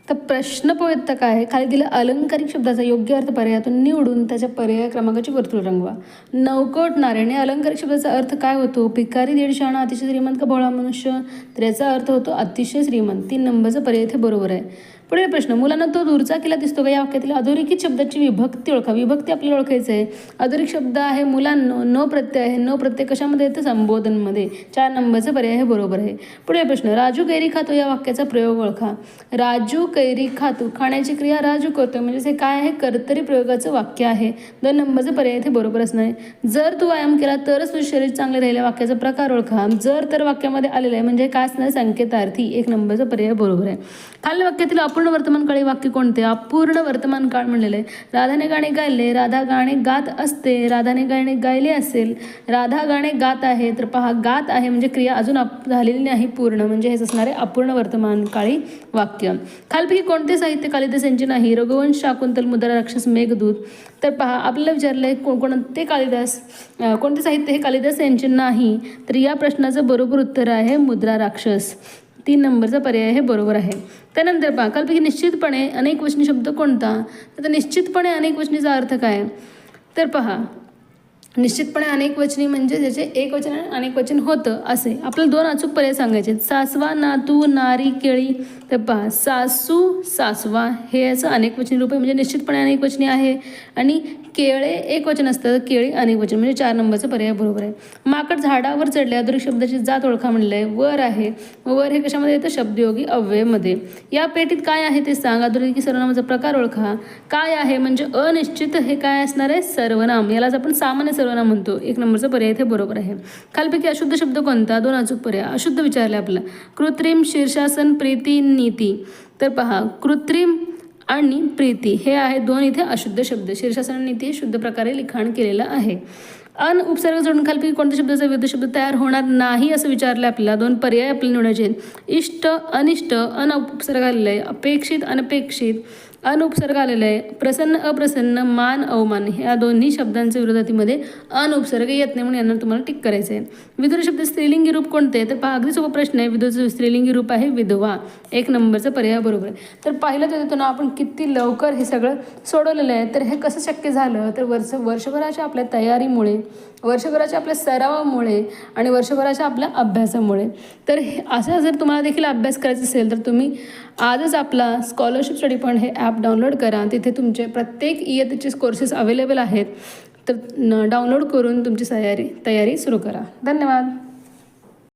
तर प्रश्नपत्रिका काय आहे, खाली दिलेल्या अलंकारिक शब्दाचा योग्य अर्थ पर्यायातून निवडून त्याच्या पर्याय क्रमांकाची वर्तुळ रंगवा. नवकोट नारायण या अलंकारिक शब्दाचा अर्थ काय होतो? भिकारी, दीडशाणा, अतिशय श्रीमंत का भोळा मनुष्य? तर याचा अर्थ होतो अतिशय श्रीमंत. 3 नंबरचा पर्याय इथे बरोबर आहे. पुढील प्रश्न, मुलांना तो दूरचा किल्ला दिसतो का? या वाक्यातील अधोरेखित शब्दाची विभक्ती ओळखा. विभक्ती आपल्याला ओळखायचं आहे. अधोरेखित शब्द आहे मुलांनो, न प्रत्यय आहे. न प्रत्यय कशामध्ये येतं? संबोधनमध्ये. 4 नंबरचा पर्याय हे बरोबर आहे. पुढील प्रश्न, राजू कैरी खातो या वाक्याचा प्रयोग ओळखा. राजू कैरी खातो, खाण्याची क्रिया राजू करतो, म्हणजे हे काय आहे? कर्तरी प्रयोगाचं वाक्य आहे. 2 नंबरचा पर्याय इथे बरोबर असणार आहे. जर तू व्यायाम केला तरच तुझे शरीर चांगले राहील या वाक्याचा प्रकार ओळखा. जर तर वाक्यामध्ये आलेलं आहे म्हणजे काय असणार? संकेतार्थी. 1 नंबरचा पर्याय बरोबर आहे. खालील वाक्यातील अपूर्ण वर्तमान काळी वाक्य कोणते? अपूर्ण वर्तमान काळ म्हणलेलं आहे. राधाने गाणे गायले, राधा गाणे गात असते, राधाने गाणे गायले असेल, राधा गाणे गात आहे. तर पहा, गात आहे म्हणजे क्रिया अजून झालेली नाही पूर्ण, म्हणजे हेच असणारे अपूर्ण वर्तमान काळी वाक्य. खालपैकी कोणते साहित्य कालिदास यांचे नाही? रघुवंश, शाकुंतल, मुद्रा राक्षस, मेघदूत. तर पहा, आपल्याला विचारलंय कोणते कालिदास, कोणते साहित्य हे कालिदास यांचे नाही? तर या प्रश्नाचं बरोबर उत्तर आहे मुद्रा राक्षस. 3 नंबरचा पर्याय हे बरोबर आहे. त्यानंतर पहा, कालपैकी निश्चितपणे अनेक वचनी शब्द कोणता? तर निश्चितपणे अनेक वचनीचा अर्थ काय? तर पहा, निश्चितपणे अनेक वचनी म्हणजे ज्याचे एक वचन आणि अनेक वचन होतं असे. आपल्याला 2 अचूक पर्याय सांगायचे. सासवा, नातू, नारी, केळी. तर पहा, सासू, सासवा हे याचं अनेक वचनी रूप आहे, म्हणजे निश्चितपणे अनेक वचनी आहे. आणि केळे एक वचन असतं, केळी अनेक वचन, म्हणजे 4 नंबरचा पर्याय बरोबर आहे. माकड झाडावर चढले, अधोरेखित शब्दाची जात ओळखा म्हणलं आहे. वर आहे, वर हे कशामध्ये येतं? शब्दयोगी अव्ययमध्ये. या पेटीत काय आहे ते सांग. अधोरेखित सर्वनामाचा प्रकार ओळखा. काय आहे म्हणजे अनिश्चित, हे काय असणार आहे? सर्वनाम. यालाच आपण सामान्य सर्वनाम म्हणतो. 1 नंबरचा पर्याय इथे बरोबर आहे. खालपैकी अशुद्ध शब्द कोणता? 2 अचूक पर्याय. अशुद्ध विचारले आपलं. कृत्रिम, शीर्षासन, प्रीती, नीती. तर पहा, कृत्रिम आणि प्रीती हे आहे 2 इथे अशुद्ध शब्द. शीर्षासन आणि नीती हे शुद्ध प्रकारे लिखाण केलेलं आहे. अन उपसर्ग जोडून खालपैकी कोणत्या शब्दाचा विरुद्ध शब्द तयार होणार नाही असं विचारलं आपल्याला. 2 पर्याय आपल्याला निवडायचे आहेत. इष्ट, अनिष्ट, अन उपसर्ग आलेलं आहे. अपेक्षित, अनपेक्षित, अनुपसर्ग आलेला आहे. प्रसन्न, अप्रसन्न, मान, अवमान ह्या दोन्ही शब्दांच्या विरोधातीमध्ये अनुपसर्ग येत नाही, म्हणून यांना तुम्हाला टिक करायचं आहे. विधुर शब्द स्त्रीलिंगी रूप कोणते? तर पहा, अगदी सोपा प्रश्न आहे. विधुरचं स्त्रीलिंगी रूप आहे विधवा. 1 नंबरचा पर्याय बरोबर आहे. तर पाहिलं तर ना आपण किती लवकर हे सगळं सोडवलेलं आहे. तर हे कसं शक्य झालं? तर वर्षभराच्या आपल्या तयारीमुळे, वर्षभराच्या आपल्या सरावामुळे आणि वर्षभराच्या आपल्या अभ्यासामुळे. तर असं जर तुम्हाला देखील अभ्यास करायचा असेल तर तुम्ही आजच आपला स्कॉलरशिप स्टडी पॉईंट हे ॲप डाउनलोड करा. तिथे तुमचे प्रत्येक इयत्तेचे कोर्सेस अवेलेबल आहेत. तर डाउनलोड करून तुमची तयारी सुरू करा. धन्यवाद.